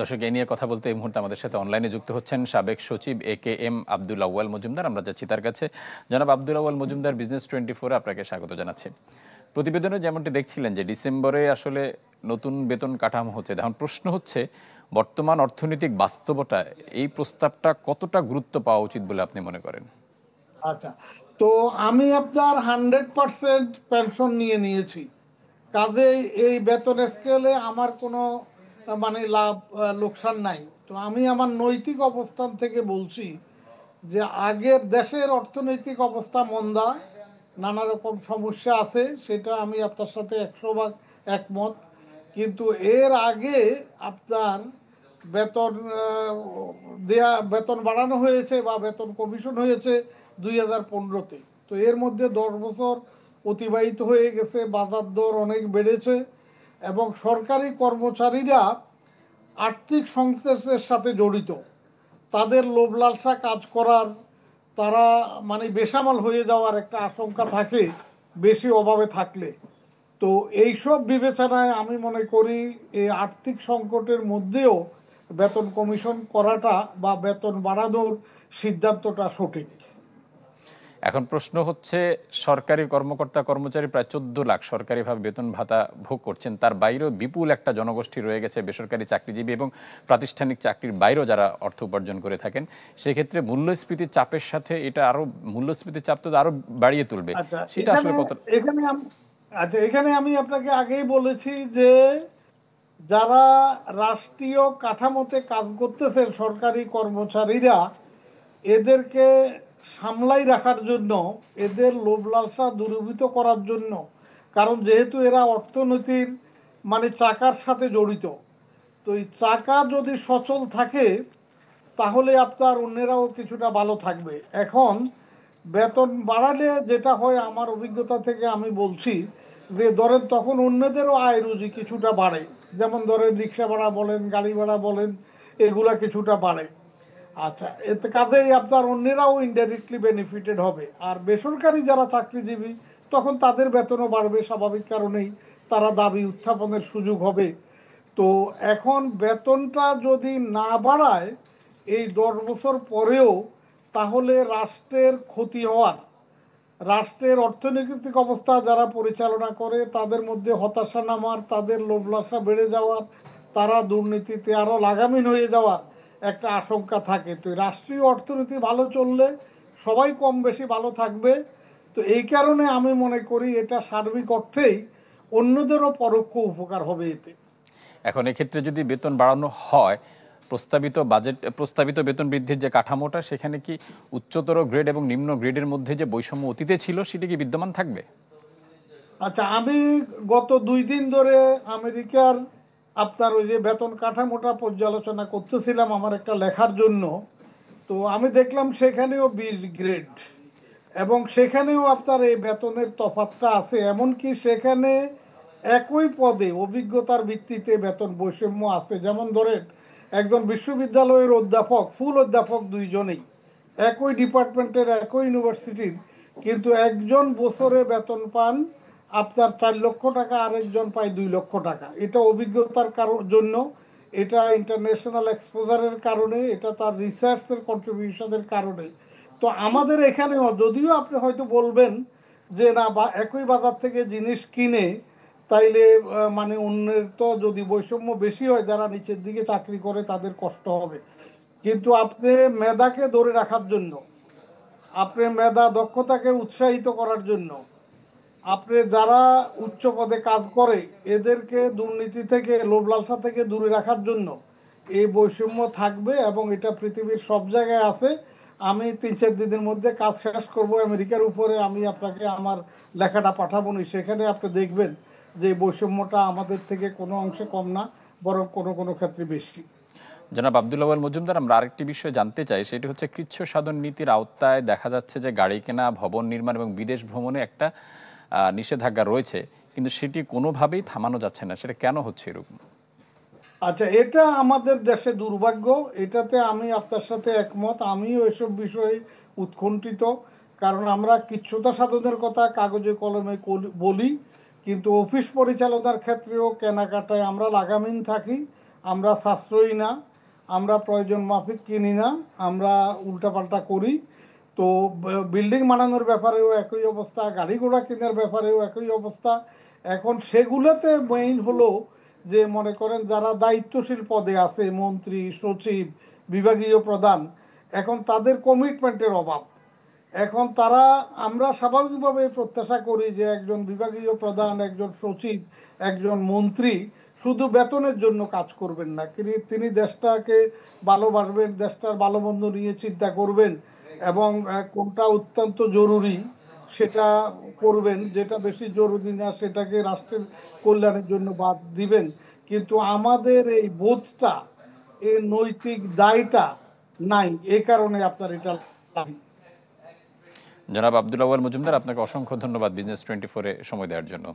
দর্শক, এই নিয়ে কথা বলতে এই মুহূর্তে আমাদের সাথে অনলাইনে যুক্ত হচ্ছেন সাবেক সচিব AKM আব্দুল আউয়াল মজুমদার। আমরা যাচ্ছি তার কাছে। জনাব আব্দুল আউয়াল মজুমদার, বিজনেস 24 আপনাকে স্বাগত জানাচ্ছি। প্রতিবেদনে যেমনটি দেখছিলেন যে ডিসেম্বরে আসলে নতুন বেতন কাঠামো হচ্ছে। এখন প্রশ্ন হচ্ছে, বর্তমান অর্থনৈতিক বাস্তবতা এই প্রস্তাবটা কতটা গুরুত্ব পাওয়া উচিত বলে আপনি মনে করেন? আচ্ছা, তো আমি আপনার 100% পেনশন নিয়েছি। কাজে এই বেতন স্কেলে আমার কোনো মানে লাভ লোকসান নাই। তো আমি আমার নৈতিক অবস্থান থেকে বলছি যে আগের দেশের অর্থনৈতিক অবস্থা মন্দা, নানা রকম সমস্যা আছে, সেটা আমি আপনার সাথে 100% একমত। কিন্তু এর আগে আপনার বেতন বেতন বাড়ানো হয়েছে বা বেতন কমিশন হয়েছে 2015-তে। তো এর মধ্যে 10 বছর অতিবাহিত হয়ে গেছে, বাজার দর অনেক বেড়েছে এবং সরকারি কর্মচারীরা আর্থিক সংশ্লেষের সাথে জড়িত। তাদের লোভ লালসা কাজ করার, তারা মানে বেসামাল হয়ে যাওয়ার একটা আশঙ্কা থাকে বেশি অভাবে থাকলে। তো এইসব বিবেচনায় আমি মনে করি এই আর্থিক সংকটের মধ্যেও বেতন কমিশন করাটা বা বেতন বাড়ানোর সিদ্ধান্তটা সঠিক। এখন প্রশ্ন হচ্ছে, সরকারি কর্মকর্তা কর্মচারী প্রায় 14 লাখ সরকারিভাবে বেতন ভাতা ভোগ করছেন। তার বাইরেও বিপুল একটা জনগোষ্ঠী রয়ে গেছে বেসরকারি চাকরিজীবী এবং প্রাতিষ্ঠানিক চাকরির বাইরেও যারা অর্থ উপার্জন করে থাকেন। সেক্ষেত্রে মূল্যস্ফীতির চাপের সাথে এটা আরো, মূল্যস্ফীতির চাপ তো আরো বাড়িয়ে তুলবে। আচ্ছা, সেটা এখানে আসলে কত? এখানে এখানে আমি আপনাকে আগেই বলেছি যে যারা রাষ্ট্রীয় কাঠামোতে কাজ করতেছেন সরকারি কর্মচারীরা, এদেরকে সামলাই রাখার জন্য, এদের লোভ লালসা দূরীভূত করার জন্য, কারণ যেহেতু এরা অর্থনীতির মানে চাকার সাথে জড়িত, তো এই চাকা যদি সচল থাকে তাহলে আপনার অন্যেরাও কিছুটা ভালো থাকবে। এখন বেতন বাড়ালে যেটা হয়, আমার অভিজ্ঞতা থেকে আমি বলছি যে ধরেন তখন অন্যদেরও আয় রুজি কিছুটা বাড়ে। যেমন ধরেন রিক্সা ভাড়া বলেন, গাড়ি ভাড়া বলেন, এগুলা কিছুটা বাড়ে। আচ্ছা, এতে কাজেই আপনার অন্যেরাও ইনডাইরেক্টলি বেনিফিটেড হবে। আর বেসরকারি যারা চাকরিজীবী, তখন তাদের বেতনও বাড়বে স্বাভাবিক কারণেই, তারা দাবি উত্থাপনের সুযোগ হবে। তো এখন বেতনটা যদি না বাড়ায় এই 10 বছর পরেও, তাহলে রাষ্ট্রের ক্ষতি হওয়ার, রাষ্ট্রের অর্থনৈতিক অবস্থা যারা পরিচালনা করে তাদের মধ্যে হতাশা নামার, তাদের লোভলাসা বেড়ে যাওয়ার, তারা দুর্নীতিতে আরও লাগামহীন হয়ে যাওয়ার একটা আশঙ্কা থাকে। তো রাষ্ট্রীয় অর্থনীতি ভালো চললে সবাই কম বেশি ভালো থাকবে। তো এই কারণে আমি মনে করি এটা সার্বিক অর্থেই অন্যদেরও পরোক্ষ উপকার হবে এতে। এখন এক্ষেত্রে যদি বেতন বাড়ানো হয়, প্রস্তাবিত বেতন বৃদ্ধির যে কাঠামোটা, সেখানে কি উচ্চতর গ্রেড এবং নিম্ন গ্রেডের মধ্যে যে বৈষম্য অতীতে ছিল সেটা কি বিদ্যমান থাকবে? আচ্ছা, আমি গত 2 দিন ধরে আমেরিকার আপনার ওই যে বেতন কাঠামোটা পর্যালোচনা করতেছিলাম আমার একটা লেখার জন্য। তো আমি দেখলাম সেখানেও 20 গ্রেড এবং সেখানেও আপনার এই বেতনের তফাৎটা আছে। এমনকি সেখানে একই পদে অভিজ্ঞতার ভিত্তিতে বেতন বৈষম্য আছে। যেমন ধরেন একজন বিশ্ববিদ্যালয়ের অধ্যাপক, ফুল অধ্যাপক দুইজনেই, একই ডিপার্টমেন্টের, একই ইউনিভার্সিটির, কিন্তু একজন বছরে বেতন পান আপনার 4 লক্ষ টাকা, আরেকজন পায় 2 লক্ষ টাকা। এটা অভিজ্ঞতার জন্য, এটা ইন্টারন্যাশনাল এক্সপোজারের কারণে, এটা তার রিসার্চের কন্ট্রিবিউশনের কারণে। তো আমাদের এখানেও, যদিও আপনি হয়তো বলবেন যে না, বা একই বাজার থেকে জিনিস কিনে তাইলে মানে অন্যের তো যদি বৈষম্য বেশি হয়, যারা নিচের দিকে চাকরি করে তাদের কষ্ট হবে। কিন্তু আপনি মেধাকে ধরে রাখার জন্য, আপনি মেধা দক্ষতাকে উৎসাহিত করার জন্য, আপনি যারা উচ্চ পদে কাজ করে এদেরকে দুর্নীতি থেকে, লোভ লালসা থেকে দূরে রাখার জন্য এই বৈষম্য থাকবে এবং এটা পৃথিবীর সব জায়গায় আছে। আমি 3-4 দিনের মধ্যে কাজ শেষ করব আমেরিকার উপরে, আমি আপনাকে আমার লেখাটা পাঠাবো, সেখানে আপনি দেখবেন যে বৈষম্যটা আমাদের থেকে কোনো অংশে কম না, বরং কোনো কোনো ক্ষেত্রে বেশি। জনাব আব্দুল আউয়াল মজুমদার, আমরা আরেকটি বিষয় জানতে চাই, সেটি হচ্ছে কৃচ্ছ সাধন নীতির আওতায় দেখা যাচ্ছে যে গাড়ি কেনা, ভবন নির্মাণ এবং বিদেশ ভ্রমণে একটা নিষেধাজ্ঞা রয়েছে, কিন্তু সেটি কোনোভাবেই থামানো যাচ্ছে না। সেটা কেন হচ্ছে এরকম? আচ্ছা, এটা আমাদের দেশে দুর্ভাগ্য, এটাতে আমি আপনার সাথে একমত। আমিও এসব বিষয়ে উৎকণ্ঠিত, কারণ আমরা কিচ্ছুতা সাধনের কথা কাগজে কলমে বলি, কিন্তু অফিস পরিচালনার ক্ষেত্রেও কেনাকাটায় আমরা লাগামহীন থাকি। আমরা সাশ্রয়ী না, আমরা প্রয়োজন মাফিক কিনি না, আমরা উল্টাপাল্টা করি। তো বিল্ডিং বানানোর ব্যাপারেও একই অবস্থা, গাড়ি ঘোড়া কেনার ব্যাপারেও একই অবস্থা। এখন সেগুলোতে মেইন হলো যে মনে করেন যারা দায়িত্বশীল পদে আছে, মন্ত্রী, সচিব, বিভাগীয় প্রধান, এখন তাদের কমিটমেন্টের অভাব। এখন তারা, আমরা স্বাভাবিকভাবে প্রত্যাশা করি যে একজন বিভাগীয় প্রধান, একজন সচিব, একজন মন্ত্রী শুধু বেতনের জন্য কাজ করবেন না, তিনি দেশটাকে ভালোবাসবেন, দেশটার ভালো মন্দ নিয়ে চিন্তা করবেন এবং কোনটা অত্যন্ত জরুরি সেটা করবেন, যেটা বেশি জরুরি না সেটাকে রাষ্ট্রের কল্যাণের জন্য বাদ দিবেন। কিন্তু আমাদের এই বোধটা, এই নৈতিক দায়টা নাই, এই কারণে আপনার এটা লাগে। জনাব আব্দুল আউয়াল মজুমদার, আপনাকে অসংখ্য ধন্যবাদ বিজনেস 24-এ সময় দেওয়ার জন্য।